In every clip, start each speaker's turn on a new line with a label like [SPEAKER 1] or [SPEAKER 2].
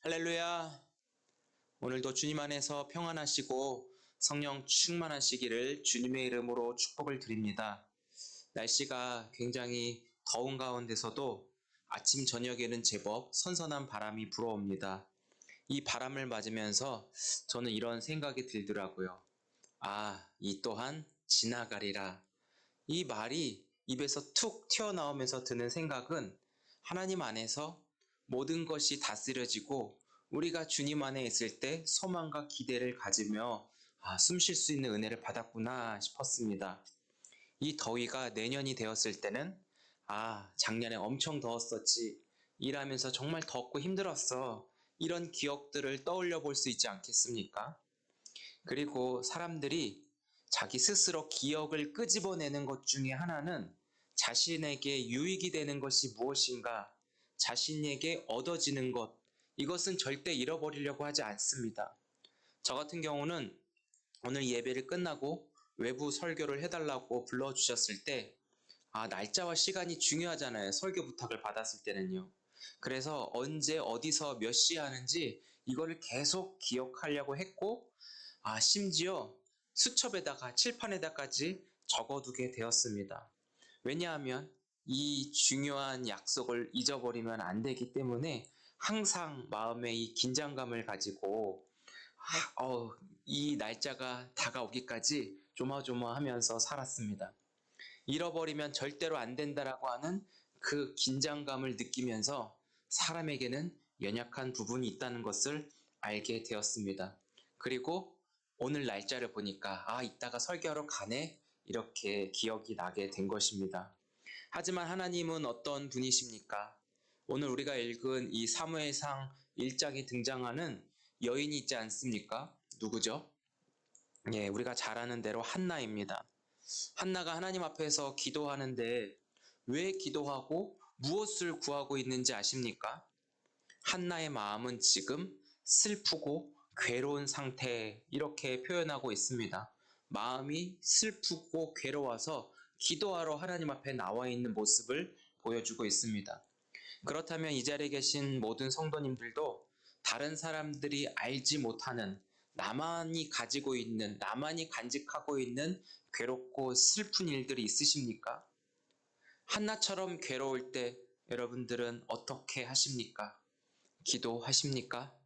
[SPEAKER 1] 할렐루야! 오늘도 주님 안에서 평안하시고 성령 충만하시기를 주님의 이름으로 축복을 드립니다. 날씨가 굉장히 더운 가운데서도 아침 저녁에는 제법 선선한 바람이 불어옵니다. 이 바람을 맞으면서 저는 이런 생각이 들더라고요. 이 또한 지나가리라. 이 말이 입에서 툭 튀어나오면서 드는 생각은 하나님 안에서 모든 것이 다스려지고 우리가 주님 안에 있을 때 소망과 기대를 가지며 숨 쉴 수 있는 은혜를 받았구나 싶었습니다. 이 더위가 내년이 되었을 때는 작년에 엄청 더웠었지. 일하면서 정말 덥고 힘들었어. 이런 기억들을 떠올려 볼 수 있지 않겠습니까? 그리고 사람들이 자기 스스로 기억을 끄집어내는 것 중에 하나는 자신에게 유익이 되는 것이 무엇인가, 자신에게 얻어지는 것, 이것은 절대 잃어버리려고 하지 않습니다. 저 같은 경우는 오늘 예배를 끝나고 외부 설교를 해달라고 불러주셨을 때, 날짜와 시간이 중요하잖아요. 설교 부탁을 받았을 때는요. 그래서 언제 어디서 몇 시에 하는지 이거를 계속 기억하려고 했고, 심지어 수첩에다가 칠판에다까지 적어두게 되었습니다. 왜냐하면 이 중요한 약속을 잊어버리면 안 되기 때문에 항상 마음에 이 긴장감을 가지고 이 날짜가 다가오기까지 조마조마하면서 살았습니다. 잃어버리면 절대로 안 된다라고 하는 그 긴장감을 느끼면서 사람에게는 연약한 부분이 있다는 것을 알게 되었습니다. 그리고 오늘 날짜를 보니까 이따가 설교하러 가네? 이렇게 기억이 나게 된 것입니다. 하지만 하나님은 어떤 분이십니까? 오늘 우리가 읽은 이 사무엘상 1장에 등장하는 여인이 있지 않습니까? 누구죠? 우리가 잘 아는 대로 한나입니다. 한나가 하나님 앞에서 기도하는데 왜 기도하고 무엇을 구하고 있는지 아십니까? 한나의 마음은 지금 슬프고 괴로운 상태, 이렇게 표현하고 있습니다. 마음이 슬프고 괴로워서 기도하러 하나님 앞에 나와 있는 모습을 보여주고 있습니다. 그렇다면 이 자리에 계신 모든 성도님들도 다른 사람들이 알지 못하는, 나만이 가지고 있는, 나만이 간직하고 있는 괴롭고 슬픈 일들이 있으십니까? 한나처럼 괴로울 때 여러분들은 어떻게 하십니까? 기도하십니까?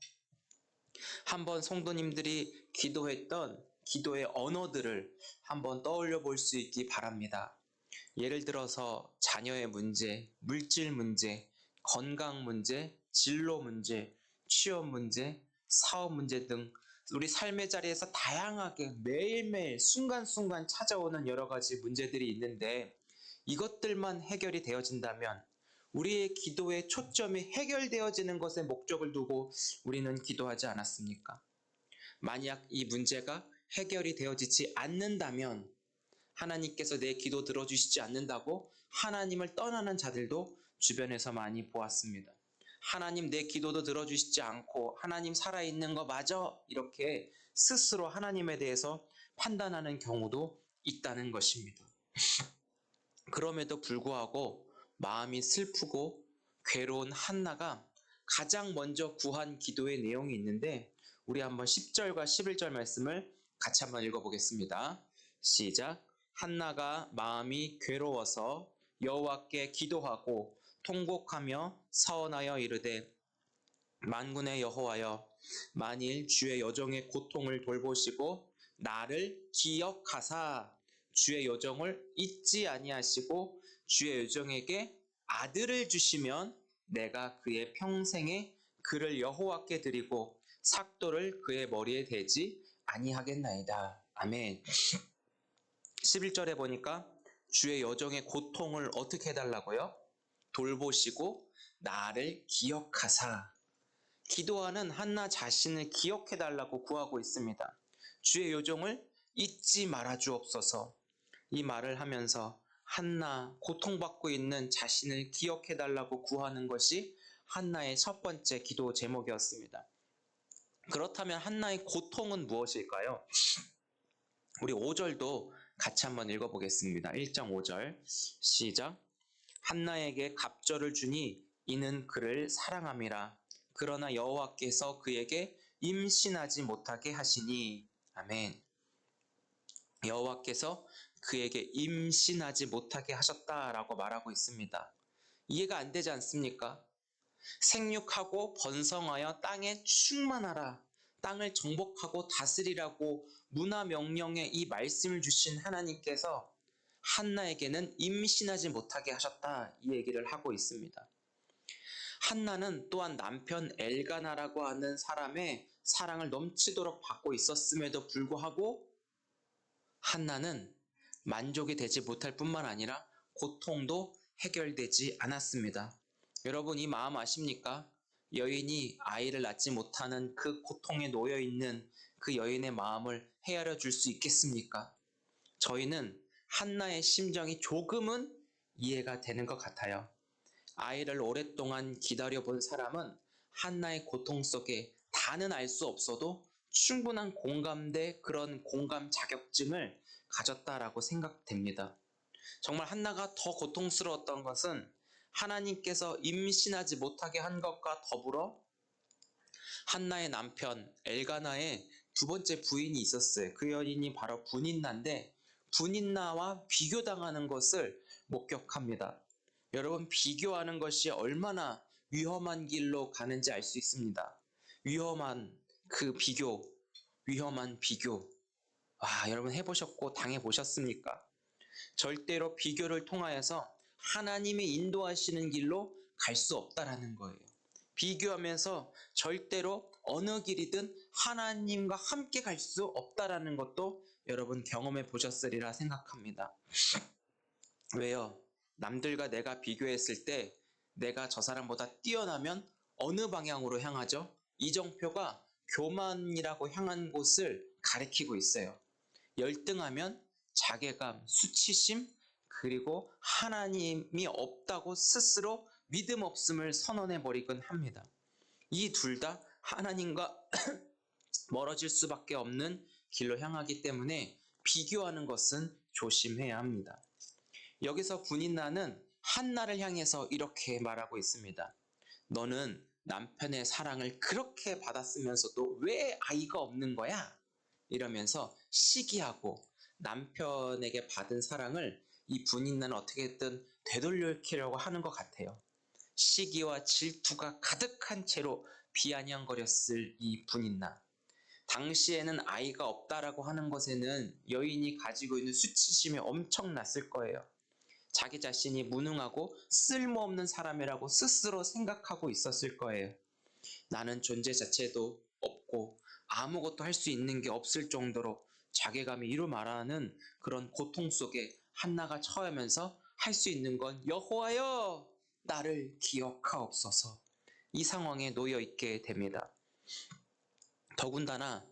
[SPEAKER 1] 한번 성도님들이 기도했던 기도의 언어들을 한번 떠올려 볼 수 있기 바랍니다. 예를 들어서 자녀의 문제, 물질 문제, 건강 문제, 진로 문제, 취업 문제, 사업 문제 등 우리 삶의 자리에서 다양하게 매일매일 순간순간 찾아오는 여러 가지 문제들이 있는데, 이것들만 해결이 되어진다면 우리의 기도의 초점이 해결되어지는 것에 목적을 두고 우리는 기도하지 않았습니까? 만약 이 문제가 해결이 되어지지 않는다면 하나님께서 내 기도 들어주시지 않는다고 하나님을 떠나는 자들도 주변에서 많이 보았습니다. 하나님 내 기도도 들어주시지 않고 하나님 살아있는 거 맞아? 이렇게 스스로 하나님에 대해서 판단하는 경우도 있다는 것입니다. 그럼에도 불구하고 마음이 슬프고 괴로운 한나가 가장 먼저 구한 기도의 내용이 있는데, 우리 한번 10절과 11절 말씀을 같이 한번 읽어보겠습니다. 시작. 한나가 마음이 괴로워서 여호와께 기도하고 통곡하며 서원하여 이르되, 만군의 여호와여, 만일 주의 여종의 고통을 돌보시고 나를 기억하사 주의 여종을 잊지 아니하시고 주의 여종에게 아들을 주시면 내가 그의 평생에 그를 여호와께 드리고 삭도를 그의 머리에 대지 아니하겠나이다. 아멘. 11절에 보니까 주의 여종의 고통을 어떻게 해달라고요? 돌보시고 나를 기억하사. 기도하는 한나 자신을 기억해달라고 구하고 있습니다. 주의 여종을 잊지 말아 주옵소서. 이 말을 하면서 한나, 고통받고 있는 자신을 기억해달라고 구하는 것이 한나의 첫 번째 기도 제목이었습니다. 그렇다면 한나의 고통은 무엇일까요? 우리 5절도 같이 한번 읽어보겠습니다. 1장 5절 시작. 한나에게 갑절을 주니 이는 그를 사랑함이라. 그러나 여호와께서 그에게 임신하지 못하게 하시니. 아멘. 여호와께서 그에게 임신하지 못하게 하셨다라고 말하고 있습니다. 이해가 안 되지 않습니까? 생육하고 번성하여 땅에 충만하라, 땅을 정복하고 다스리라고 문화 명령에 이 말씀을 주신 하나님께서 한나에게는 임신하지 못하게 하셨다, 이 얘기를 하고 있습니다. 한나는 또한 남편 엘가나라고 하는 사람의 사랑을 넘치도록 받고 있었음에도 불구하고 한나는 만족이 되지 못할 뿐만 아니라 고통도 해결되지 않았습니다. 여러분, 이 마음 아십니까? 여인이 아이를 낳지 못하는 그 고통에 놓여 있는 그 여인의 마음을 헤아려 줄 수 있겠습니까? 저희는 한나의 심정이 조금은 이해가 되는 것 같아요. 아이를 오랫동안 기다려본 사람은 한나의 고통 속에 다는 알 수 없어도 충분한 공감대, 그런 공감 자격증을 가졌다라고 생각됩니다. 정말 한나가 더 고통스러웠던 것은 하나님께서 임신하지 못하게 한 것과 더불어 한나의 남편 엘가나의 두 번째 부인이 있었어요. 그 여인이 바로 분인나인데, 분인나와 비교당하는 것을 목격합니다. 여러분, 비교하는 것이 얼마나 위험한 길로 가는지 알 수 있습니다. 위험한 비교. 여러분 해보셨고 당해보셨습니까? 절대로 비교를 통하여서 하나님이 인도하시는 길로 갈 수 없다라는 거예요. 비교하면서 절대로 어느 길이든 하나님과 함께 갈 수 없다라는 것도 여러분 경험해 보셨으리라 생각합니다. 왜요? 남들과 내가 비교했을 때 내가 저 사람보다 뛰어나면 어느 방향으로 향하죠? 이정표가 교만이라고 향한 곳을 가리키고 있어요. 열등하면 자괴감, 수치심, 그리고 하나님이 없다고 스스로 믿음 없음을 선언해버리곤 합니다. 이 둘 다 하나님과 멀어질 수밖에 없는 길로 향하기 때문에 비교하는 것은 조심해야 합니다. 여기서 분인나는 한나를 향해서 이렇게 말하고 있습니다. 너는 남편의 사랑을 그렇게 받았으면서도 왜 아이가 없는 거야? 이러면서 시기하고 남편에게 받은 사랑을 이 분인나는 어떻게든 되돌려키려고 하는 것 같아요. 시기와 질투가 가득한 채로 비아냥거렸을 이 분인나. 당시에는 아이가 없다라고 하는 것에는 여인이 가지고 있는 수치심이 엄청났을 거예요. 자기 자신이 무능하고 쓸모없는 사람이라고 스스로 생각하고 있었을 거예요. 나는 존재 자체도 없고 아무것도 할 수 있는 게 없을 정도로 자괴감이 이루 말하는 그런 고통 속에 한나가 처하면서 할 수 있는 건 여호와여 나를 기억하옵소서, 이 상황에 놓여 있게 됩니다. 더군다나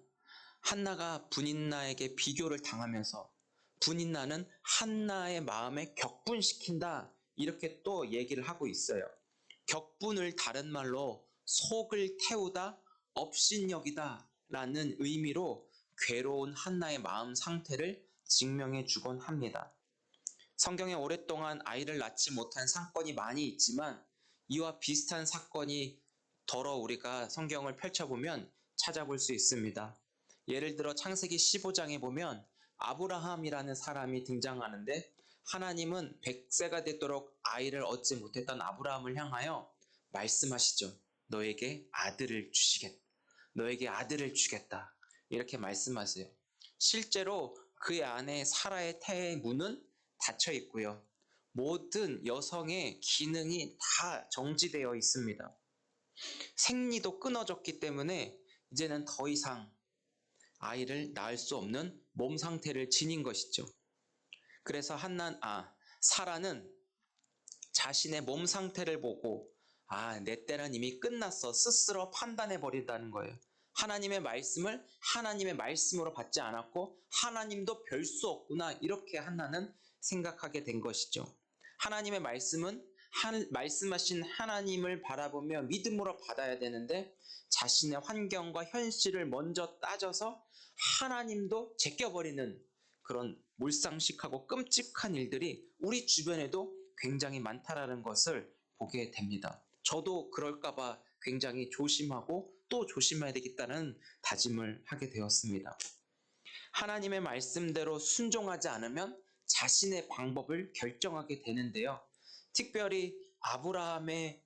[SPEAKER 1] 한나가 분인나에게 비교를 당하면서 분인나는 한나의 마음에 격분시킨다, 이렇게 또 얘기를 하고 있어요. 격분을 다른 말로 속을 태우다, 업신여기다 라는 의미로 괴로운 한나의 마음 상태를 증명해 주곤 합니다. 성경에 오랫동안 아이를 낳지 못한 사건이 많이 있지만 이와 비슷한 사건이 더러 우리가 성경을 펼쳐보면 찾아볼 수 있습니다. 예를 들어 창세기 15장에 보면 아브라함이라는 사람이 등장하는데, 하나님은 100세가 되도록 아이를 얻지 못했던 아브라함을 향하여 말씀하시죠. 너에게 아들을 주겠다. 이렇게 말씀하세요. 실제로 그의 아내 사라의 태의 문은 닫혀 있고요. 모든 여성의 기능이 다 정지되어 있습니다. 생리도 끊어졌기 때문에 이제는 더 이상 아이를 낳을 수 없는 몸 상태를 지닌 것이죠. 그래서 사라는 자신의 몸 상태를 보고 내 때는 이미 끝났어 스스로 판단해 버린다는 거예요. 하나님의 말씀을 하나님의 말씀으로 받지 않았고 하나님도 별 수 없구나, 이렇게 한나는 생각하게 된 것이죠. 하나님의 말씀은 말씀하신 하나님을 바라보며 믿음으로 받아야 되는데 자신의 환경과 현실을 먼저 따져서 하나님도 제껴버리는 그런 몰상식하고 끔찍한 일들이 우리 주변에도 굉장히 많다라는 것을 보게 됩니다. 저도 그럴까봐 굉장히 조심하고 또 조심해야 되겠다는 다짐을 하게 되었습니다. 하나님의 말씀대로 순종하지 않으면 자신의 방법을 결정하게 되는데요. 특별히 아브라함의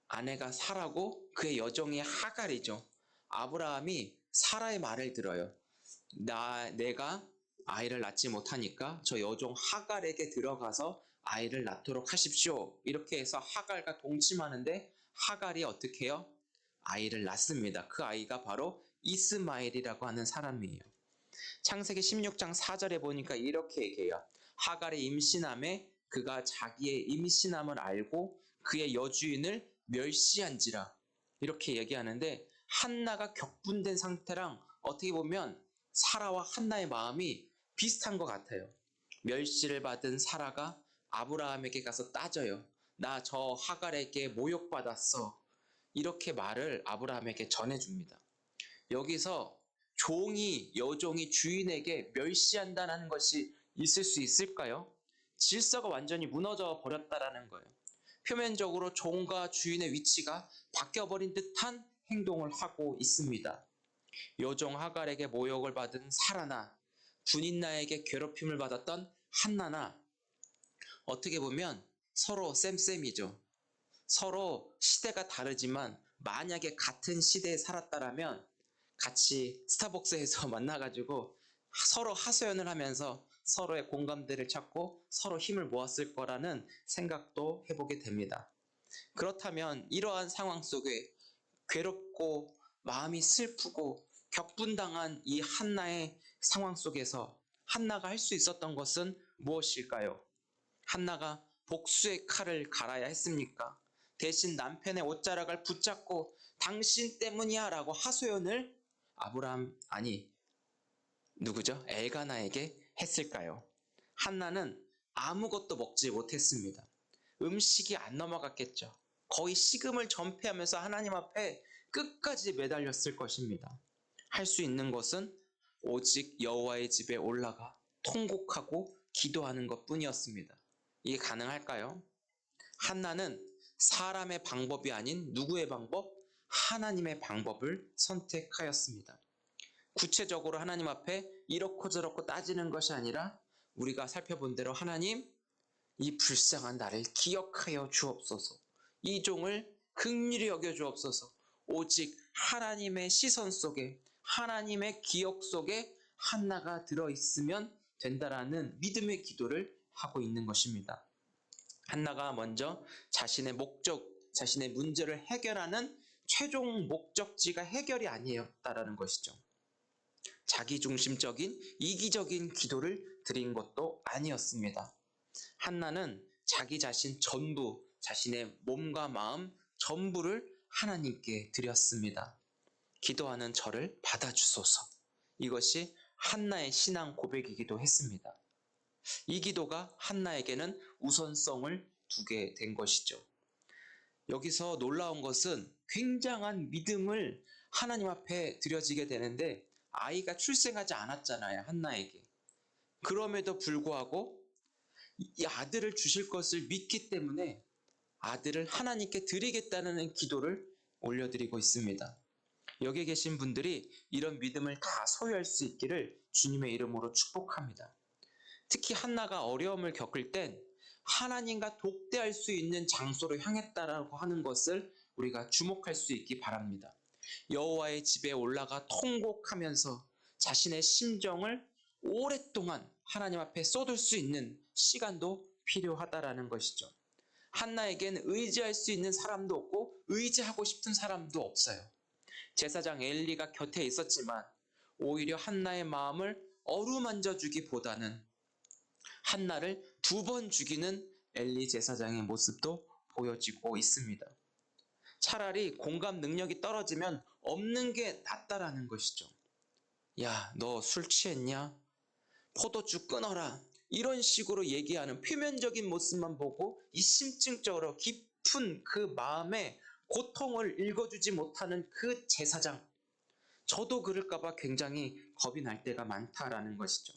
[SPEAKER 1] 아내가 사라고 그의 여종이 하갈이죠. 아브라함이 사라의 말을 들어요. 내가 아이를 낳지 못하니까 저 여종 하갈에게 들어가서 아이를 낳도록 하십시오. 이렇게 해서 하갈과 동침하는데 하갈이 어떻게 해요? 아이를 낳습니다. 그 아이가 바로 이스마엘이라고 하는 사람이에요. 창세기 16장 4절에 보니까 이렇게 얘기해요. 하갈이 임신함에 그가 자기의 임신함을 알고 그의 여주인을 멸시한지라, 이렇게 얘기하는데, 한나가 격분된 상태랑 어떻게 보면 사라와 한나의 마음이 비슷한 것 같아요. 멸시를 받은 사라가 아브라함에게 가서 따져요. 나 저 하갈에게 모욕받았어. 이렇게 말을 아브라함에게 전해줍니다. 여기서 여종이 주인에게 멸시한다는 것이 있을 수 있을까요? 질서가 완전히 무너져 버렸다라는 거예요. 표면적으로 종과 주인의 위치가 바뀌어버린 듯한 행동을 하고 있습니다. 여종 하갈에게 모욕을 받은 사라나 분인나에게 괴롭힘을 받았던 한나나 어떻게 보면 서로 쌤쌤이죠. 서로 시대가 다르지만 만약에 같은 시대에 살았다라면 같이 스타벅스에서 만나가지고 서로 하소연을 하면서 서로의 공감대를 찾고 서로 힘을 모았을 거라는 생각도 해보게 됩니다. 그렇다면 이러한 상황 속에 괴롭고 마음이 슬프고 격분당한 이 한나의 상황 속에서 한나가 할 수 있었던 것은 무엇일까요? 한나가 복수의 칼을 갈아야 했습니까? 대신 남편의 옷자락을 붙잡고 당신 때문이야 라고 하소연을 엘가나에게 했을까요? 한나는 아무것도 먹지 못했습니다. 음식이 안 넘어갔겠죠. 거의 식음을 전폐하면서 하나님 앞에 끝까지 매달렸을 것입니다. 할 수 있는 것은 오직 여호와의 집에 올라가 통곡하고 기도하는 것뿐이었습니다. 이게 가능할까요? 한나는 사람의 방법이 아닌 누구의 방법? 하나님의 방법을 선택하였습니다. 구체적으로 하나님 앞에 이렇고 저렇고 따지는 것이 아니라 우리가 살펴본 대로 하나님, 이 불쌍한 나를 기억하여 주옵소서. 이 종을 긍휼히 여겨 주옵소서. 오직 하나님의 시선 속에, 하나님의 기억 속에 한나가 들어있으면 된다라는 믿음의 기도를 하고 있는 것입니다. 한나가 먼저 자신의 문제를 해결하는 최종 목적지가 해결이 아니었다라는 것이죠. 자기중심적인 이기적인 기도를 드린 것도 아니었습니다. 한나는 자기 자신 전부, 자신의 몸과 마음 전부를 하나님께 드렸습니다. 기도하는 저를 받아주소서. 이것이 한나의 신앙 고백이기도 했습니다. 이 기도가 한나에게는 우선성을 두게 된 것이죠. 여기서 놀라운 것은 굉장한 믿음을 하나님 앞에 드려지게 되는데, 아이가 출생하지 않았잖아요, 한나에게. 그럼에도 불구하고 이 아들을 주실 것을 믿기 때문에 아들을 하나님께 드리겠다는 기도를 올려드리고 있습니다. 여기 계신 분들이 이런 믿음을 다 소유할 수 있기를 주님의 이름으로 축복합니다. 특히 한나가 어려움을 겪을 땐 하나님과 독대할 수 있는 장소로 향했다라고 하는 것을 우리가 주목할 수 있기 바랍니다. 여호와의 집에 올라가 통곡하면서 자신의 심정을 오랫동안 하나님 앞에 쏟을 수 있는 시간도 필요하다라는 것이죠. 한나에겐 의지할 수 있는 사람도 없고 의지하고 싶은 사람도 없어요. 제사장 엘리가 곁에 있었지만 오히려 한나의 마음을 어루만져 주기보다는 한나를 2번 죽이는 엘리 제사장의 모습도 보여지고 있습니다. 차라리 공감 능력이 떨어지면 없는 게 낫다라는 것이죠. 야, 너 술 취했냐? 포도주 끊어라. 이런 식으로 얘기하는 표면적인 모습만 보고 이 심층적으로 깊은 그 마음의 고통을 읽어주지 못하는 그 제사장. 저도 그럴까봐 굉장히 겁이 날 때가 많다라는 것이죠.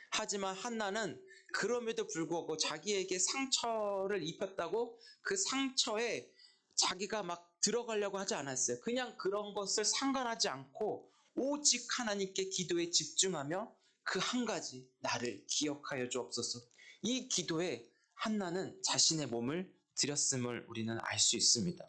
[SPEAKER 1] 하지만 한나는 그럼에도 불구하고 자기에게 상처를 입혔다고 그 상처에 자기가 막 들어가려고 하지 않았어요. 그냥 그런 것을 상관하지 않고 오직 하나님께 기도에 집중하며 그 한 가지, 나를 기억하여 주옵소서. 이 기도에 한나는 자신의 몸을 드렸음을 우리는 알 수 있습니다.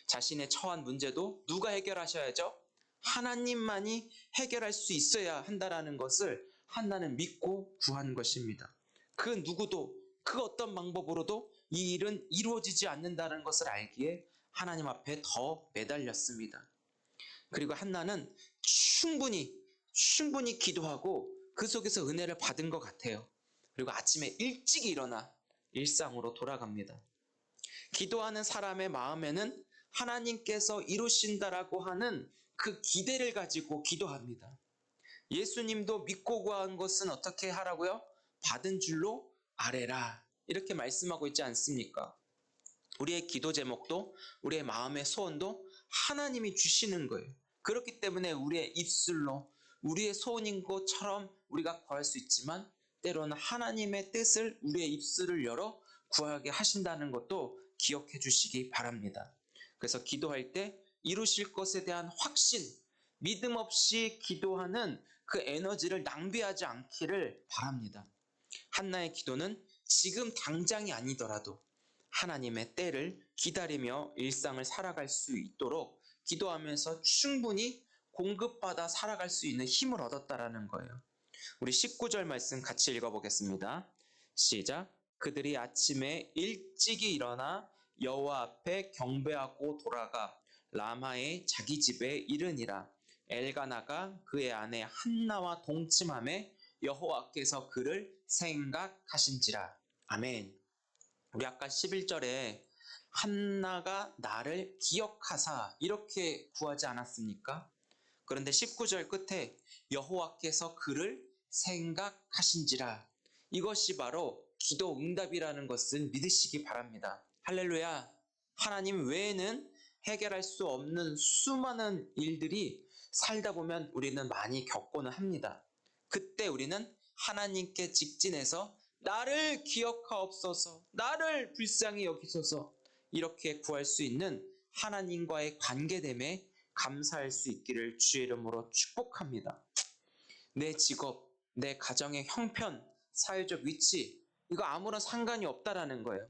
[SPEAKER 1] 자신의 처한 문제도 누가 해결하셔야죠? 하나님만이 해결할 수 있어야 한다라는 것을 한나는 믿고 구한 것입니다. 그 누구도 그 어떤 방법으로도 이 일은 이루어지지 않는다는 것을 알기에 하나님 앞에 더 매달렸습니다. 그리고 한나는 충분히 기도하고 그 속에서 은혜를 받은 것 같아요. 그리고 아침에 일찍 일어나 일상으로 돌아갑니다. 기도하는 사람의 마음에는 하나님께서 이루신다라고 하는 그 기대를 가지고 기도합니다. 예수님도 믿고 구한 것은 어떻게 하라고요? 받은 줄로 아뢰라. 이렇게 말씀하고 있지 않습니까? 우리의 기도 제목도 우리의 마음의 소원도 하나님이 주시는 거예요. 그렇기 때문에 우리의 입술로 우리의 소원인 것처럼 우리가 구할 수 있지만 때로는 하나님의 뜻을 우리의 입술을 열어 구하게 하신다는 것도 기억해 주시기 바랍니다. 그래서 기도할 때 이루실 것에 대한 확신, 믿음 없이 기도하는 그 에너지를 낭비하지 않기를 바랍니다. 한나의 기도는 지금 당장이 아니더라도 하나님의 때를 기다리며 일상을 살아갈 수 있도록 기도하면서 충분히 공급받아 살아갈 수 있는 힘을 얻었다라는 거예요. 우리 19절 말씀 같이 읽어보겠습니다. 시작. 그들이 아침에 일찍이 일어나 여호와 앞에 경배하고 돌아가 라마의 자기 집에 이르니라. 엘가나가 그의 아내 한나와 동침하매 여호와께서 그를 생각하신지라. 아멘. 우리 아까 11절에 한나가 나를 기억하사 이렇게 구하지 않았습니까? 그런데 19절 끝에 여호와께서 그를 생각하신지라. 이것이 바로 기도 응답이라는 것을 믿으시기 바랍니다. 할렐루야. 하나님 외에는 해결할 수 없는 수많은 일들이 살다 보면 우리는 많이 겪고는 합니다. 그때 우리는 하나님께 직진해서 나를 기억하옵소서, 나를 불쌍히 여기소서 이렇게 구할 수 있는 하나님과의 관계됨에 감사할 수 있기를 주의 이름으로 축복합니다. 내 직업, 내 가정의 형편, 사회적 위치 이거 아무런 상관이 없다라는 거예요.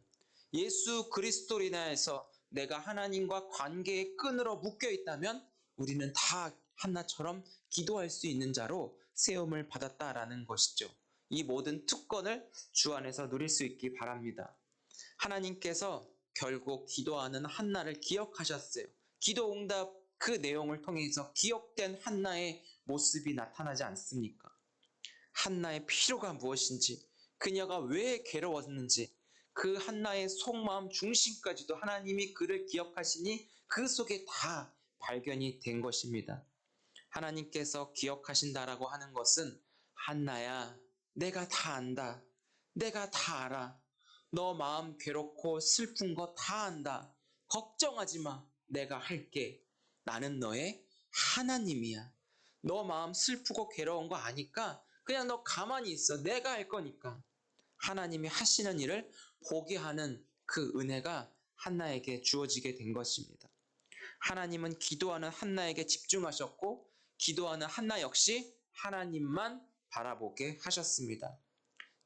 [SPEAKER 1] 예수 그리스도로 인하여서 내가 하나님과 관계의 끈으로 묶여 있다면 우리는 다 한나처럼 기도할 수 있는 자로 세움을 받았다라는 것이죠. 이 모든 특권을 주 안에서 누릴 수 있기 바랍니다. 하나님께서 결국 기도하는 한나를 기억하셨어요. 기도 응답 그 내용을 통해서 기억된 한나의 모습이 나타나지 않습니까? 한나의 필요가 무엇인지, 그녀가 왜 괴로웠는지, 그 한나의 속마음 중심까지도 하나님이 그를 기억하시니 그 속에 다 발견이 된 것입니다. 하나님께서 기억하신다라고 하는 것은 한나야, 내가 다 안다. 내가 다 알아. 너 마음 괴롭고 슬픈 거 다 안다. 걱정하지 마. 내가 할게. 나는 너의 하나님이야. 너 마음 슬프고 괴로운 거 아니까 그냥 너 가만히 있어. 내가 할 거니까. 하나님이 하시는 일을 보게 하는 그 은혜가 한나에게 주어지게 된 것입니다. 하나님은 기도하는 한나에게 집중하셨고 기도하는 한나 역시 하나님만 바라보게 하셨습니다.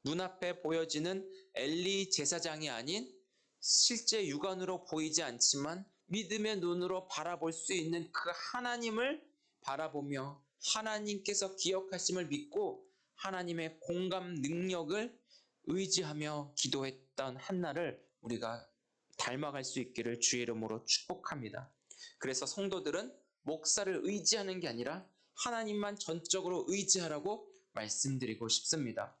[SPEAKER 1] 눈앞에 보여지는 엘리 제사장이 아닌 실제 육안으로 보이지 않지만 믿음의 눈으로 바라볼 수 있는 그 하나님을 바라보며 하나님께서 기억하심을 믿고 하나님의 공감 능력을 의지하며 기도했던 한나를 우리가 닮아갈 수 있기를 주의 이름으로 축복합니다. 그래서 성도들은 목사를 의지하는 게 아니라 하나님만 전적으로 의지하라고 말씀드리고 싶습니다.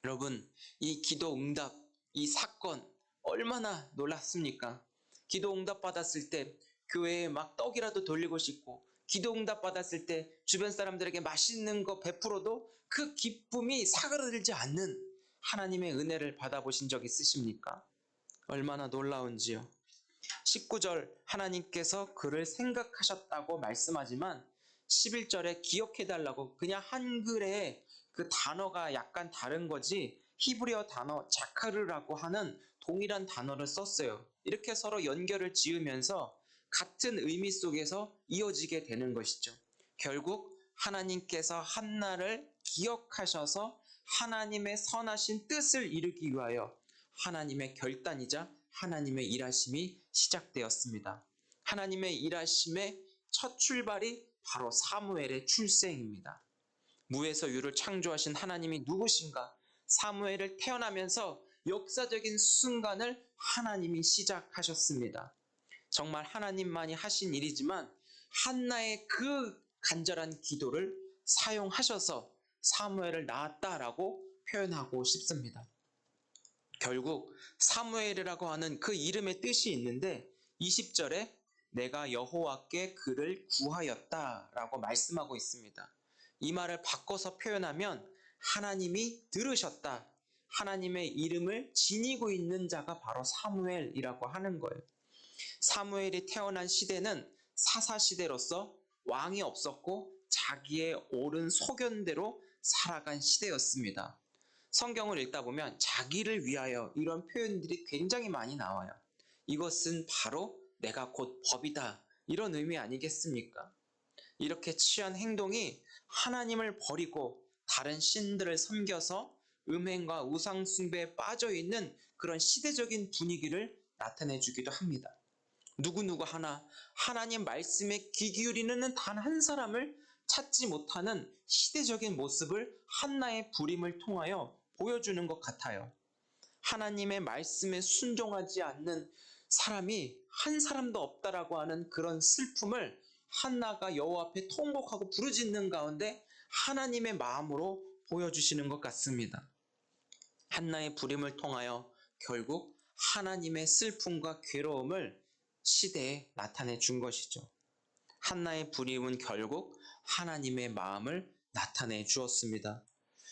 [SPEAKER 1] 여러분, 이 기도 응답, 이 사건 얼마나 놀랐습니까? 기도 응답 받았을 때 교회에 막 떡이라도 돌리고 싶고 기도 응답 받았을 때 주변 사람들에게 맛있는 거 베풀어도 그 기쁨이 사그라들지 않는 하나님의 은혜를 받아보신 적 있으십니까? 얼마나 놀라운지요. 19절 하나님께서 그를 생각하셨다고 말씀하지만 11절에 기억해달라고 그냥 한글에 그 단어가 약간 다른 거지 히브리어 단어 자카르라고 하는 동일한 단어를 썼어요. 이렇게 서로 연결을 지으면서 같은 의미 속에서 이어지게 되는 것이죠. 결국 하나님께서 한나를 기억하셔서 하나님의 선하신 뜻을 이루기 위하여 하나님의 결단이자 하나님의 일하심이 시작되었습니다. 하나님의 일하심의 첫 출발이 바로 사무엘의 출생입니다. 무에서 유를 창조하신 하나님이 누구신가? 사무엘을 태어나면서 역사적인 순간을 하나님이 시작하셨습니다. 정말 하나님만이 하신 일이지만 한나의 그 간절한 기도를 사용하셔서 사무엘을 낳았다라고 표현하고 싶습니다. 결국 사무엘이라고 하는 그 이름의 뜻이 있는데 20절에 내가 여호와께 그를 구하였다라고 말씀하고 있습니다. 이 말을 바꿔서 표현하면 하나님이 들으셨다. 하나님의 이름을 지니고 있는 자가 바로 사무엘이라고 하는 거예요. 사무엘이 태어난 시대는 사사시대로서 왕이 없었고 자기의 옳은 소견대로 살아간 시대였습니다. 성경을 읽다 보면 자기를 위하여 이런 표현들이 굉장히 많이 나와요. 이것은 바로 내가 곧 법이다. 이런 의미 아니겠습니까? 이렇게 취한 행동이 하나님을 버리고 다른 신들을 섬겨서 음행과 우상 숭배에 빠져 있는 그런 시대적인 분위기를 나타내 주기도 합니다. 누구누구 하나 하나님 말씀에 귀 기울이는 단 한 사람을 찾지 못하는 시대적인 모습을 한나의 부림을 통하여 보여주는 것 같아요. 하나님의 말씀에 순종하지 않는 사람이 한 사람도 없다라고 하는 그런 슬픔을 한나가 여호와 앞에 통곡하고 부르짖는 가운데 하나님의 마음으로 보여주시는 것 같습니다. 한나의 부림을 통하여 결국 하나님의 슬픔과 괴로움을 시대에 나타내 준 것이죠. 한나의 부림은 결국 하나님의 마음을 나타내 주었습니다.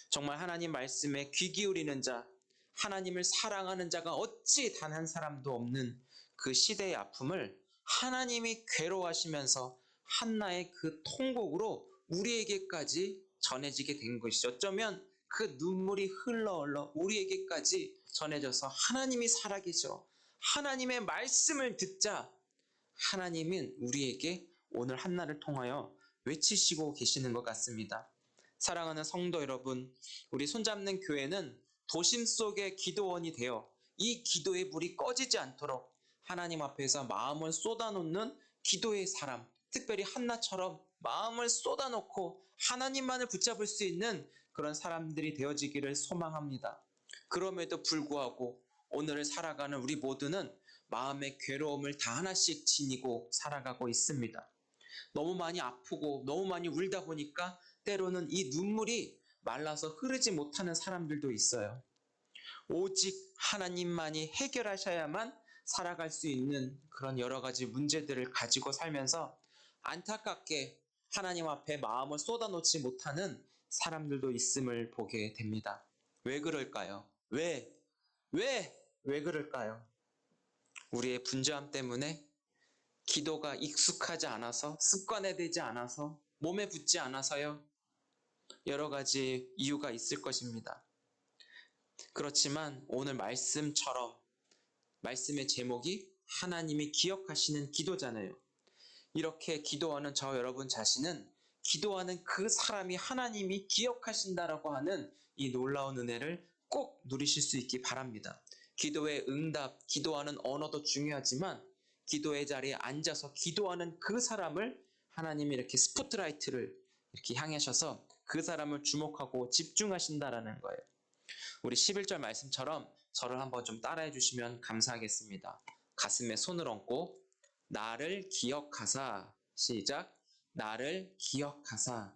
[SPEAKER 1] 정말 하나님 말씀에 귀 기울이는 자, 하나님을 사랑하는 자가 어찌 단 한 사람도 없는 그 시대의 아픔을 하나님이 괴로워하시면서 한나의 그 통곡으로 우리에게까지 전해지게 된 것이죠. 어쩌면 그 눈물이 흘러 우리에게까지 전해져서 하나님이 살아계셔 하나님의 말씀을 듣자 하나님은 우리에게 오늘 한나를 통하여 외치시고 계시는 것 같습니다. 사랑하는 성도 여러분, 우리 손잡는 교회는 도심 속의 기도원이 되어 이 기도의 불이 꺼지지 않도록 하나님 앞에서 마음을 쏟아놓는 기도의 사람, 특별히 한나처럼 마음을 쏟아놓고 하나님만을 붙잡을 수 있는 그런 사람들이 되어지기를 소망합니다. 그럼에도 불구하고 오늘을 살아가는 우리 모두는 마음의 괴로움을 다 하나씩 지니고 살아가고 있습니다. 너무 많이 아프고 너무 많이 울다 보니까 때로는 이 눈물이 말라서 흐르지 못하는 사람들도 있어요. 오직 하나님만이 해결하셔야만 살아갈 수 있는 그런 여러 가지 문제들을 가지고 살면서 안타깝게 하나님 앞에 마음을 쏟아놓지 못하는 사람들도 있음을 보게 됩니다. 왜 그럴까요? 왜 그럴까요? 우리의 분주함 때문에, 기도가 익숙하지 않아서, 습관화되지 않아서, 몸에 붙지 않아서요. 여러 가지 이유가 있을 것입니다. 그렇지만 오늘 말씀처럼 말씀의 제목이 하나님이 기억하시는 기도잖아요. 이렇게 기도하는 저 여러분 자신은 기도하는 그 사람이 하나님이 기억하신다라고 하는 이 놀라운 은혜를 꼭 누리실 수 있기 바랍니다. 기도의 응답, 기도하는 언어도 중요하지만 기도의 자리에 앉아서 기도하는 그 사람을 하나님이 이렇게 스포트라이트를 이렇게 향하셔서 그 사람을 주목하고 집중하신다라는 거예요. 우리 11절 말씀처럼 저를 한번 좀 따라해 주시면 감사하겠습니다. 가슴에 손을 얹고 나를 기억하사, 시작, 나를 기억하사.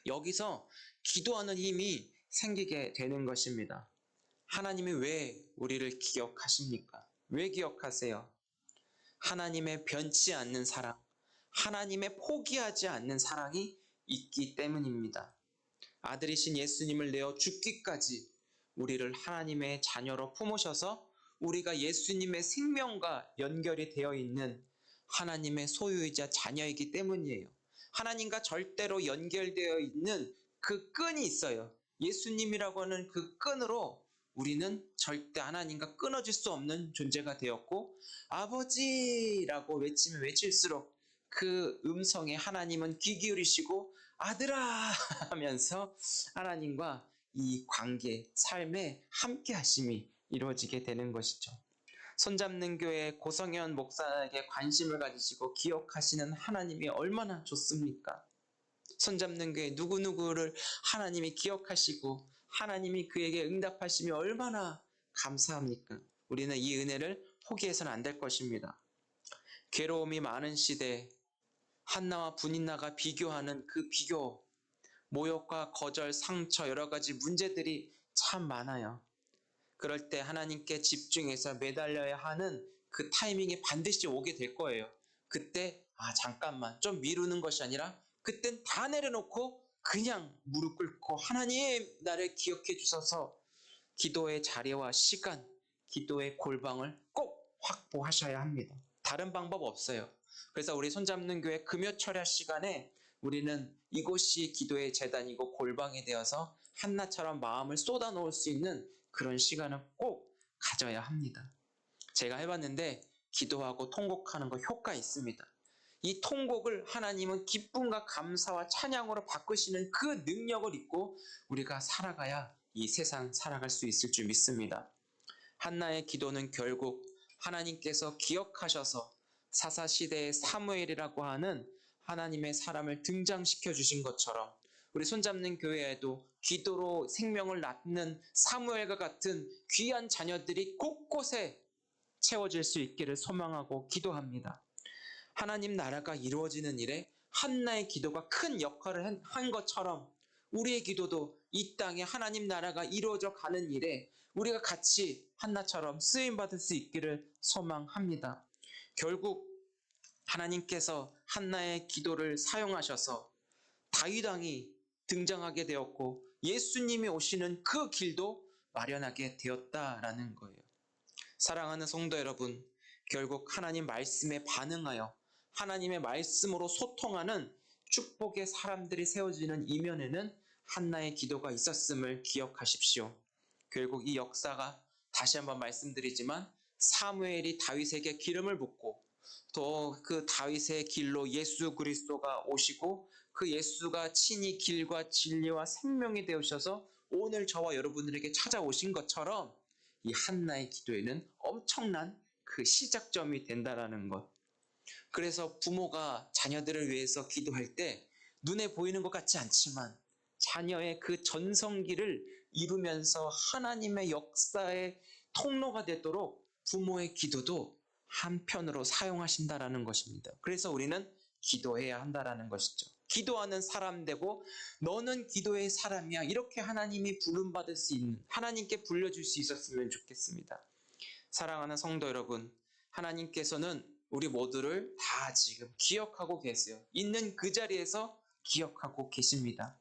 [SPEAKER 1] 여기서 기도하는 힘이 생기게 되는 것입니다. 하나님이 왜 우리를 기억하십니까? 왜 기억하세요? 하나님의 변치 않는 사랑, 하나님의 포기하지 않는 사랑이 있기 때문입니다. 아들이신 예수님을 내어 죽기까지 우리를 하나님의 자녀로 품으셔서 우리가 예수님의 생명과 연결이 되어 있는 하나님의 소유이자 자녀이기 때문이에요. 하나님과 절대로 연결되어 있는 그 끈이 있어요. 예수님이라고 하는 그 끈으로 우리는 절대 하나님과 끊어질 수 없는 존재가 되었고, 아버지라고 외치면 외칠수록 그 음성에 하나님은 귀 기울이시고 아들아 하면서 하나님과 이 관계, 삶에 함께 하심이 이루어지게 되는 것이죠. 손잡는 교회 고성현 목사에게 관심을 가지시고 기억하시는 하나님이 얼마나 좋습니까? 손잡는 교회 누구누구를 하나님이 기억하시고 하나님이 그에게 응답하심이 얼마나 감사합니까? 우리는 이 은혜를 포기해서는 안 될 것입니다. 괴로움이 많은 시대, 한나와 분인나가 비교하는 그 비교, 모욕과 거절, 상처, 여러 가지 문제들이 참 많아요. 그럴 때 하나님께 집중해서 매달려야 하는 그 타이밍이 반드시 오게 될 거예요. 그때 잠깐만 좀 미루는 것이 아니라 그땐 다 내려놓고 그냥 무릎 꿇고 하나님 나를 기억해 주셔서 기도의 자리와 시간, 기도의 골방을 꼭 확보하셔야 합니다. 다른 방법 없어요. 그래서 우리 손잡는 교회 금요 철야 시간에 우리는 이곳이 기도의 재단이고 골방이 되어서 한나처럼 마음을 쏟아놓을 수 있는 그런 시간을 꼭 가져야 합니다. 제가 해봤는데 기도하고 통곡하는 거 효과 있습니다. 이 통곡을 하나님은 기쁨과 감사와 찬양으로 바꾸시는 그 능력을 잊고 우리가 살아가야 이 세상 살아갈 수 있을 줄 믿습니다. 한나의 기도는 결국 하나님께서 기억하셔서 사사시대의 사무엘이라고 하는 하나님의 사람을 등장시켜 주신 것처럼 우리 손잡는 교회에도 기도로 생명을 낳는 사무엘과 같은 귀한 자녀들이 곳곳에 채워질 수 있기를 소망하고 기도합니다. 하나님 나라가 이루어지는 일에 한나의 기도가 큰 역할을 한 것처럼 우리의 기도도 이 땅에 하나님 나라가 이루어져 가는 일에 우리가 같이 한나처럼 쓰임받을 수 있기를 소망합니다. 결국 하나님께서 한나의 기도를 사용하셔서 다윗 왕이 등장하게 되었고 예수님이 오시는 그 길도 마련하게 되었다라는 거예요. 사랑하는 성도 여러분, 결국 하나님 말씀에 반응하여 하나님의 말씀으로 소통하는 축복의 사람들이 세워지는 이면에는 한나의 기도가 있었음을 기억하십시오. 결국 이 역사가 다시 한번 말씀드리지만 사무엘이 다윗에게 기름을 붓고 또 그 다윗의 길로 예수 그리스도가 오시고 그 예수가 친히 길과 진리와 생명이 되어셔서 오늘 저와 여러분들에게 찾아오신 것처럼 이 한나의 기도에는 엄청난 그 시작점이 된다라는 것. 그래서 부모가 자녀들을 위해서 기도할 때 눈에 보이는 것 같지 않지만 자녀의 그 전성기를 이루면서 하나님의 역사의 통로가 되도록 부모의 기도도 한편으로 사용하신다라는 것입니다. 그래서 우리는 기도해야 한다라는 것이죠. 기도하는 사람 되고 너는 기도의 사람이야. 이렇게 하나님이 부름받을 수 있는, 하나님께 불려줄 수 있었으면 좋겠습니다. 사랑하는 성도 여러분, 하나님께서는 우리 모두를 다 지금 기억하고 계세요. 있는 그 자리에서 기억하고 계십니다.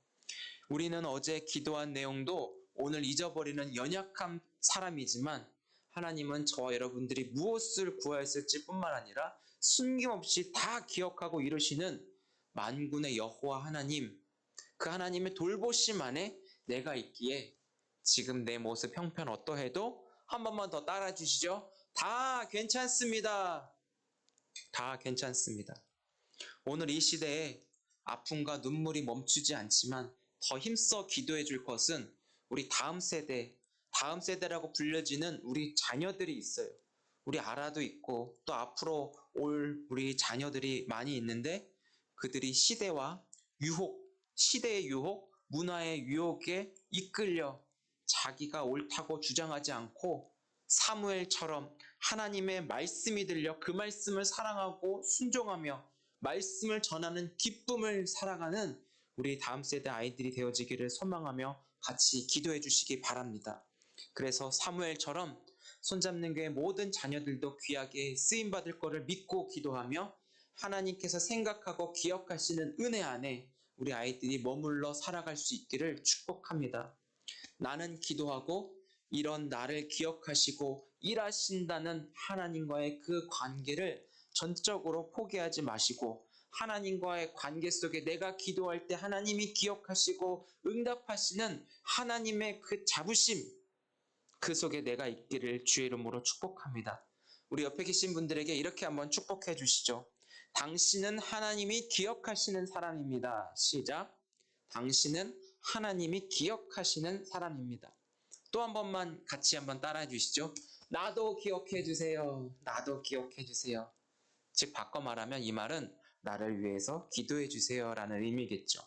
[SPEAKER 1] 우리는 어제 기도한 내용도 오늘 잊어버리는 연약한 사람이지만 하나님은 저와 여러분들이 무엇을 구하였을지 뿐만 아니라 숨김없이 다 기억하고 이루시는 만군의 여호와 하나님, 그 하나님의 돌보심 안에 내가 있기에 지금 내 모습 형편 어떠해도 한 번만 더 따라 주시죠. 다 괜찮습니다. 다 괜찮습니다. 오늘 이 시대에 아픔과 눈물이 멈추지 않지만 더 힘써 기도해 줄 것은 우리 다음 세대라고 불려지는 우리 자녀들이 있어요. 우리 아라도 있고 또 앞으로 올 우리 자녀들이 많이 있는데 그들이 시대의 유혹, 문화의 유혹에 이끌려 자기가 옳다고 주장하지 않고 사무엘처럼 하나님의 말씀이 들려 그 말씀을 사랑하고 순종하며 말씀을 전하는 기쁨을 살아가는 우리 다음 세대 아이들이 되어지기를 소망하며 같이 기도해 주시기 바랍니다. 그래서 사무엘처럼 손잡는 교회 모든 자녀들도 귀하게 쓰임받을 것을 믿고 기도하며 하나님께서 생각하고 기억하시는 은혜 안에 우리 아이들이 머물러 살아갈 수 있기를 축복합니다. 나는 기도하고 이런 나를 기억하시고 일하신다는 하나님과의 그 관계를 전적으로 포기하지 마시고 하나님과의 관계 속에 내가 기도할 때 하나님이 기억하시고 응답하시는 하나님의 그 자부심, 그 속에 내가 있기를 주의 이름으로 축복합니다. 우리 옆에 계신 분들에게 이렇게 한번 축복해 주시죠. 당신은 하나님이 기억하시는 사람입니다. 시작. 당신은 하나님이 기억하시는 사람입니다. 또 한 번만 같이 한번 따라해 주시죠. 나도 기억해 주세요. 나도 기억해 주세요. 즉 바꿔 말하면 이 말은 나를 위해서 기도해 주세요라는 의미겠죠.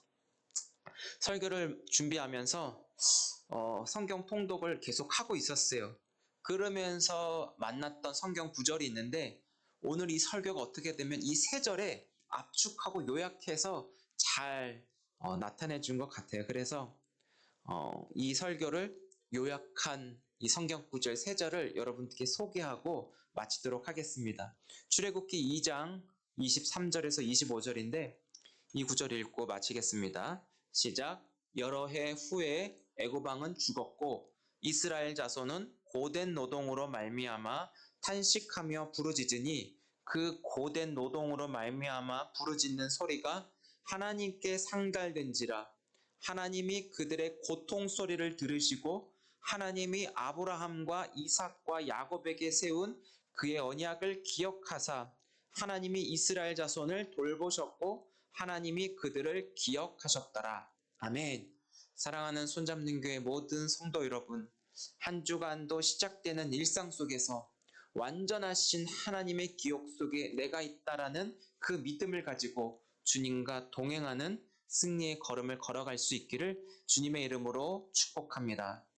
[SPEAKER 1] 설교를 준비하면서 성경 통독을 계속 하고 있었어요. 그러면서 만났던 성경 구절이 있는데 오늘 이 설교가 어떻게 되면 이 세 절에 압축하고 요약해서 잘 나타내 준 것 같아요. 그래서 이 설교를 요약한 이 성경 구절 세 절을 여러분께 소개하고 마치도록 하겠습니다. 출애굽기 2장 23절에서 25절인데 이 구절 읽고 마치겠습니다. 시작. 여러 해 후에 애굽 왕은 죽었고 이스라엘 자손은 고된 노동으로 말미암아 탄식하며 부르짖으니 그 고된 노동으로 말미암아 부르짖는 소리가 하나님께 상달된지라. 하나님이 그들의 고통 소리를 들으시고 하나님이 아브라함과 이삭과 야곱에게 세운 그의 언약을 기억하사 하나님이 이스라엘 자손을 돌보셨고 하나님이 그들을 기억하셨더라. 아멘. 사랑하는 손잡는 교회 모든 성도 여러분, 한 주간도 시작되는 일상 속에서 완전하신 하나님의 기억 속에 내가 있다라는 그 믿음을 가지고 주님과 동행하는 승리의 걸음을 걸어갈 수 있기를 주님의 이름으로 축복합니다.